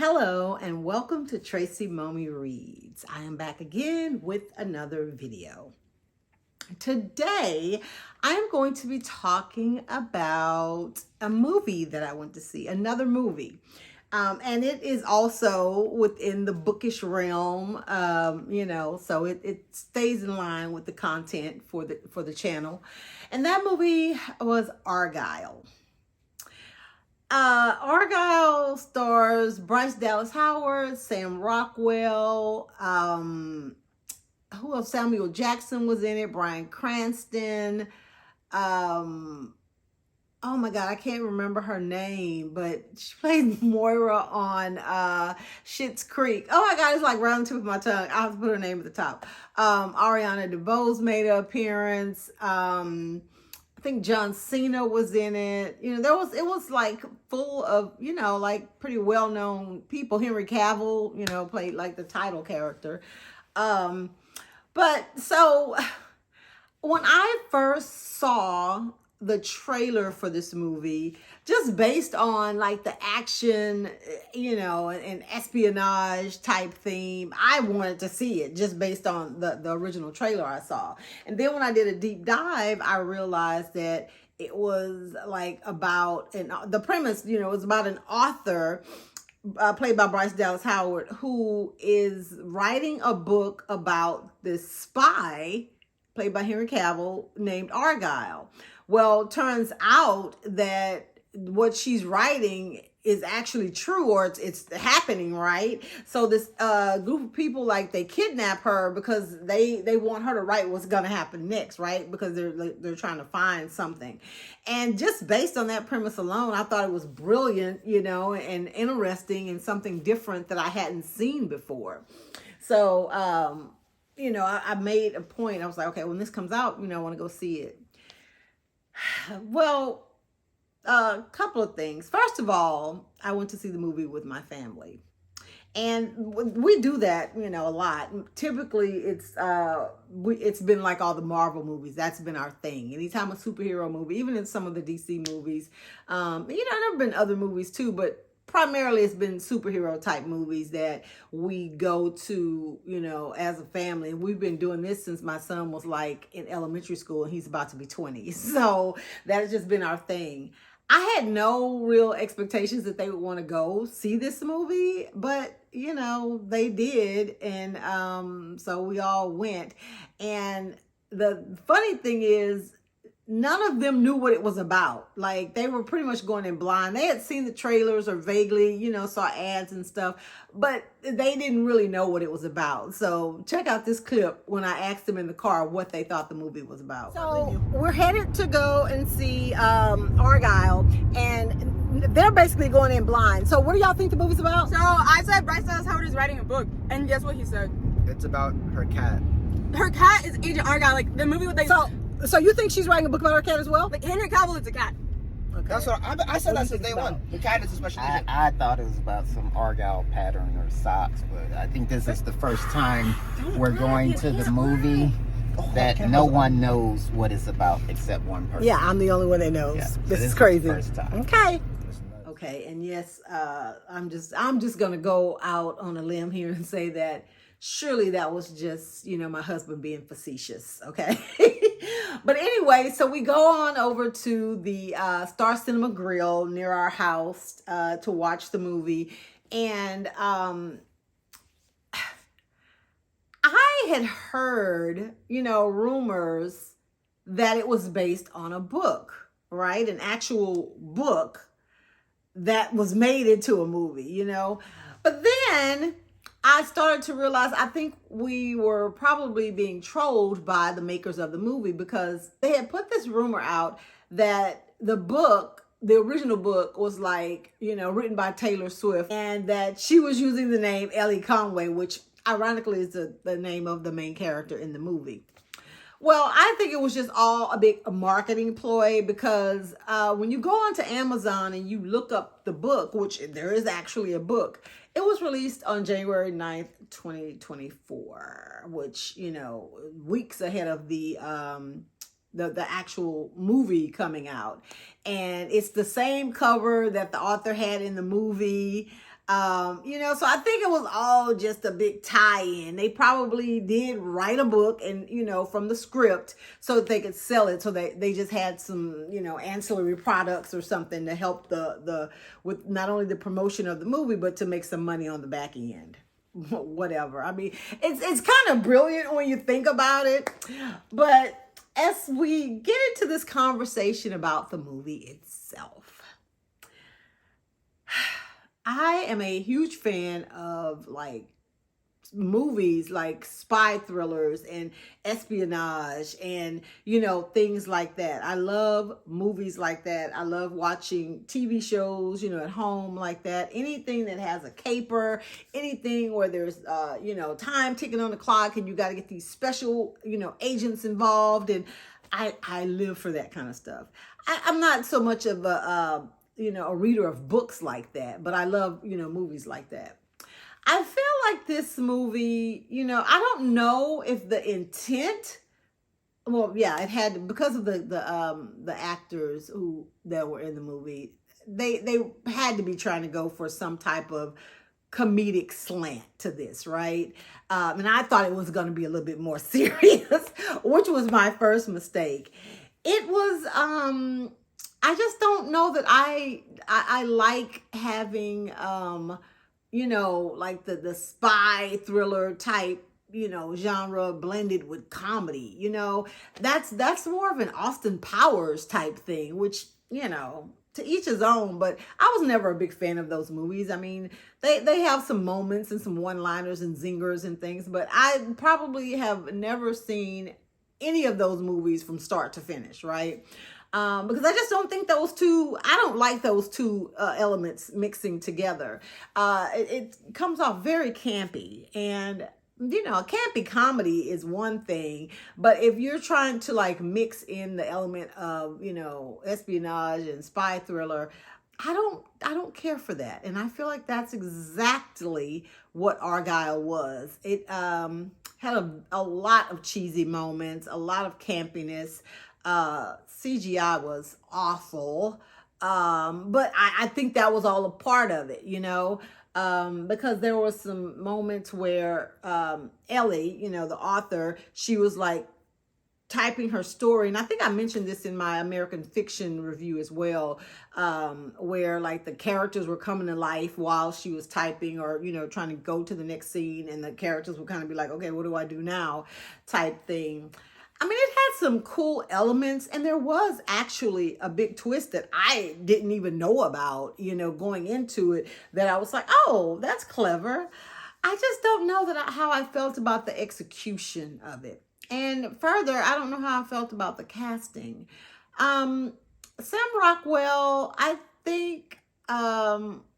Hello and welcome to Tracy Mommy Reads. I am back again with another video. Today, I am going to be talking about a movie that I went to see, another movie. And it is also within the bookish realm, so it stays in line with the content for the channel. And that movie was Argylle. Argylle stars Bryce Dallas Howard, Sam Rockwell, who else? Samuel Jackson was in it, Bryan Cranston. Oh my God, I can't remember her name, but she played Moira on Schitt's Creek. Oh my God, it's like right on the tip of my tongue. I'll have to put her name at the top. Ariana DeBose made an appearance. I think John Cena was in it. It was like full of, like pretty well-known people. Henry Cavill, played like the title character. But so when I first saw the trailer for this movie, just based on like the action, and espionage type theme, I wanted to see it just based on the original trailer I saw. And then when I did a deep dive, I realized that it was like about, and the premise, was about an author played by Bryce Dallas Howard, who is writing a book about this spy played by Henry Cavill named Argylle. Well, turns out that what she's writing is actually true, or it's happening, right? So this group of people, like, they kidnap her because they want her to write what's gonna happen next, right? Because they're trying to find something. And just based on that premise alone, I thought it was brilliant, and interesting and something different that I hadn't seen before. So I made a point. I was like, okay, when this comes out, I want to go see it. Well, a couple of things. First of all, I went to see the movie with my family. And we do that, a lot. Typically, it's been like all the Marvel movies. That's been our thing. Anytime a superhero movie, even in some of the DC movies, there have been other movies too, but primarily it's been superhero type movies that we go to, as a family. And we've been doing this since my son was like in elementary school and he's about to be 20. So that has just been our thing. I had no real expectations that they would want to go see this movie, but they did. And so we all went. And the funny thing is, none of them knew what it was about. Like, they were pretty much going in blind. They had seen the trailers or vaguely, saw ads and stuff, but they didn't really know what it was about. So check out this clip when I asked them in the car what they thought the movie was about. So we're headed to go and see Argylle, and they're basically going in blind. So what do y'all think the movie's about? So I said Bryce Dallas Howard is writing a book, and guess what he said? It's about her cat. Her cat is Agent Argylle. Like, the movie with So you think she's writing a book about her cat as well? like, Henry Cavill is a cat. Okay. That's what I said that since day one. The cat is a special agent. I thought it was about some Argylle pattern or socks, but I think this is the first time we're going to the movie that no one knows what it's about except one person. Yeah, I'm the only one that knows. Yeah, so this is the crazy. first time. Okay. Okay, and yes, I'm just gonna go out on a limb here and say that surely that was just, my husband being facetious, okay? But anyway, so we go on over to the Star Cinema Grill near our house to watch the movie. And I had heard, rumors that it was based on a book, right? An actual book that was made into a movie, But then I started to realize, I think we were probably being trolled by the makers of the movie, because they had put this rumor out that the original book was like, written by Taylor Swift, and that she was using the name Ellie Conway, which ironically is the name of the main character in the movie. Well, I think it was just all a big marketing ploy, because when you go onto Amazon and you look up the book, which there is actually a book, it was released on January 9th, 2024, which, weeks ahead of the actual movie coming out. And it's the same cover that the author had in the movie. So I think it was all just a big tie-in. They probably did write a book and, from the script so that they could sell it. So they just had some, ancillary products or something to help with not only the promotion of the movie, but to make some money on the back end. Whatever. I mean, it's kind of brilliant when you think about it. But as we get into this conversation about the movie itself, I am a huge fan of movies like spy thrillers and espionage and, things like that. I love movies like that. I love watching TV shows, at home like that. Anything that has a caper, anything where there's, time ticking on the clock and you got to get these special, agents involved. And I live for that kind of stuff. I'm not so much of a reader of books like that, but I love, movies like that. I feel like this movie, I don't know if the intent, well, yeah, it had, because of the actors that were in the movie, they had to be trying to go for some type of comedic slant to this, right? And I thought it was going to be a little bit more serious, which was my first mistake. It was, I just don't know that I like having, like the spy thriller type, genre blended with comedy. That's more of an Austin Powers type thing, which, to each his own, but I was never a big fan of those movies. I mean, they have some moments and some one-liners and zingers and things, but I probably have never seen any of those movies from start to finish, right? Because I just don't think I don't like those two elements mixing together. It comes off very campy, and a campy comedy is one thing, but if you're trying to mix in the element of, espionage and spy thriller, I don't care for that. And I feel like that's exactly what Argylle was. It had a lot of cheesy moments, a lot of campiness. CGI was awful. But I think that was all a part of it, because there were some moments where Ellie, the author, she was typing her story. And I think I mentioned this in my American fiction review as well, where the characters were coming to life while she was typing or, trying to go to the next scene. And the characters would kind of be like, okay, what do I do now? Type thing. I mean, it had some cool elements, and there was actually a big twist that I didn't even know about, going into it, that I was like, oh, that's clever. I just don't know how I felt about the execution of it. And further, I don't know how I felt about the casting. Sam Rockwell, I think,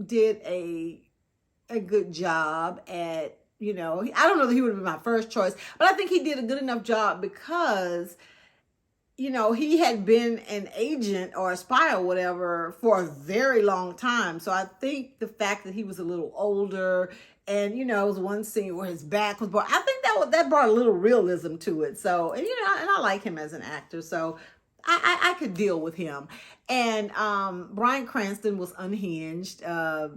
did a good job at, I don't know that he would have been my first choice, but I think he did a good enough job because, he had been an agent or a spy or whatever for a very long time. So I think the fact that he was a little older and, it was one scene where his back was brought, I think that brought a little realism to it. So, and, and I like him as an actor. So I could deal with him. And Bryan Cranston was unhinged. I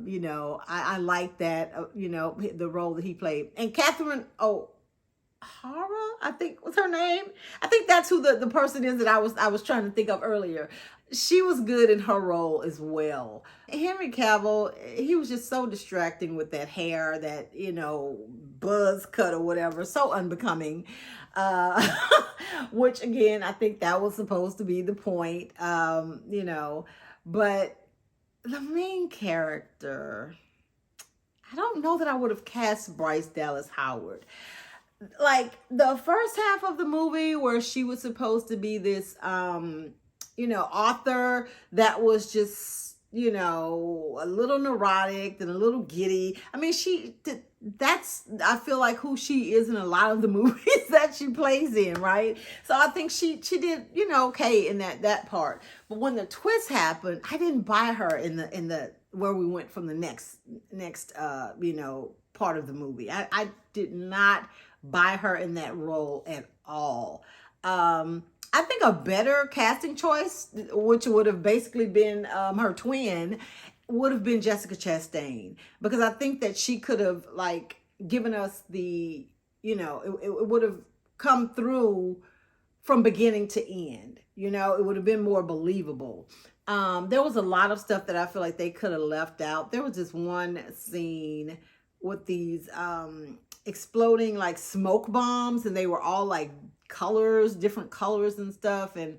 like that, the role that he played. And Catherine O'Hara, I think was her name. I think that's who the person is that I was trying to think of earlier. She was good in her role as well. Henry Cavill, he was just so distracting with that hair, that, buzz cut or whatever, so unbecoming. Which again, I think that was supposed to be the point, but the main character, I don't know that I would have cast Bryce Dallas Howard. The first half of the movie where she was supposed to be this, author that was just, a little neurotic and a little giddy. I mean, I feel like who she is in a lot of the movies that she plays in, right? So I think she did, okay in that part. But when the twist happened, I didn't buy her in the where we went from the next part of the movie. I did not buy her in that role at all. I think a better casting choice, which would have basically been her twin, would have been Jessica Chastain, because I think that she could have like given us the, it would have come through from beginning to end. It would have been more believable. There was a lot of stuff that I feel like they could have left out. There was this one scene with these exploding like smoke bombs, and they were all like colors, different colors and stuff, and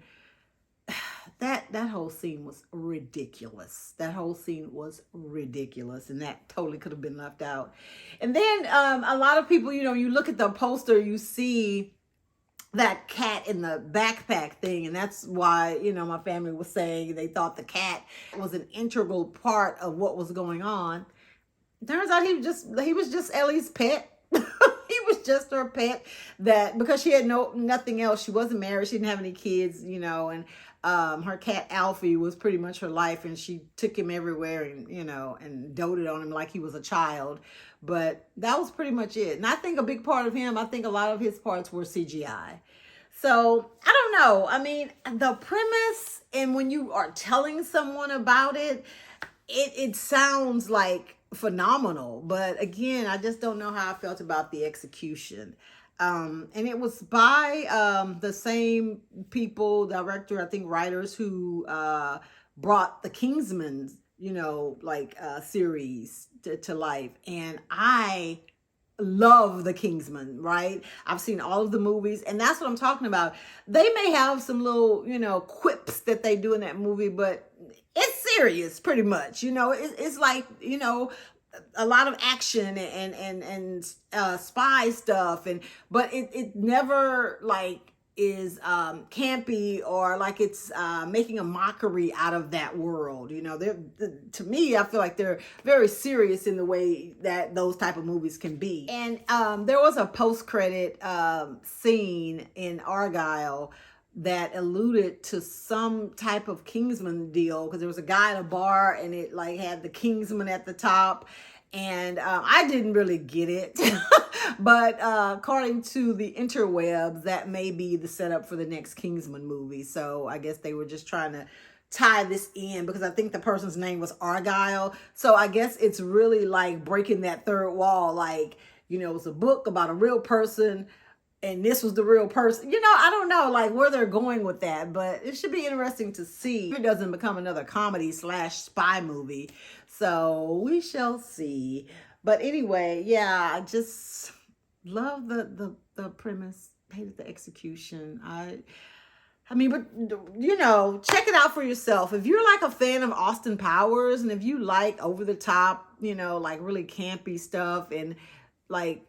that whole scene was ridiculous. That whole scene was ridiculous, and that totally could have been left out. And then a lot of people, you look at the poster, you see that cat in the backpack thing, and that's why my family was saying they thought the cat was an integral part of what was going on. Turns out he was just Ellie's pet. He was just her pet, that because she had nothing else. She wasn't married, she didn't have any kids, and her cat Alfie was pretty much her life, and she took him everywhere, and and doted on him like he was a child. But that was pretty much it. And I think a big part of him, I think a lot of his parts were CGI. So I don't know. I mean, the premise, and when you are telling someone about it, it sounds like phenomenal. But again, I just don't know how I felt about the execution. And it was by the same people, director, I think writers, who brought the Kingsman, series to life. And I love the Kingsman, right? I've seen all of the movies, and that's what I'm talking about. They may have some little, quips that they do in that movie, but it's serious pretty much. It's like, a lot of action and spy stuff, but it never like is campy, or like it's making a mockery out of that world. To me, I feel like they're very serious in the way that those type of movies can be. And there was a post-credit scene in Argylle that alluded to some type of Kingsman deal, because there was a guy at a bar, and it like had the Kingsman at the top. And I didn't really get it, but according to the interwebs, that may be the setup for the next Kingsman movie. So I guess they were just trying to tie this in, because I think the person's name was Argylle. So I guess it's really like breaking that third wall. Like, it's a book about a real person, and this was the real person. I don't know like where they're going with that, but it should be interesting to see if it doesn't become another comedy/spy movie. So we shall see. But anyway, yeah, I just love the premise. Hated the execution. I mean, but check it out for yourself. If you're like a fan of Austin Powers, and if you like over the top, like really campy stuff, and like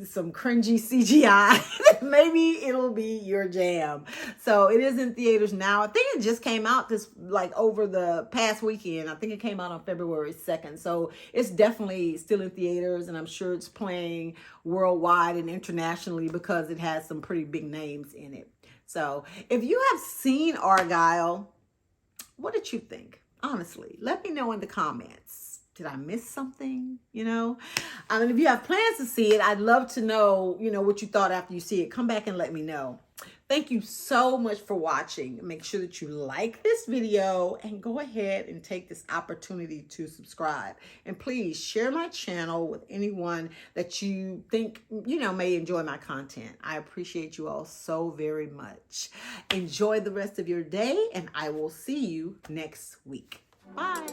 some cringy CGI, maybe it'll be your jam. So it is in theaters now. I think it just came out over the past weekend. I think it came out on February 2nd. So it's definitely still in theaters, and I'm sure it's playing worldwide and internationally, because it has some pretty big names in it. So if you have seen Argylle, what did you think? Honestly, let me know in the comments. Did I miss something? And if you have plans to see it, I'd love to know, what you thought after you see it. Come back and let me know. Thank you so much for watching. Make sure that you like this video, and go ahead and take this opportunity to subscribe. And please share my channel with anyone that you think, may enjoy my content. I appreciate you all so very much. Enjoy the rest of your day, and I will see you next week. Bye.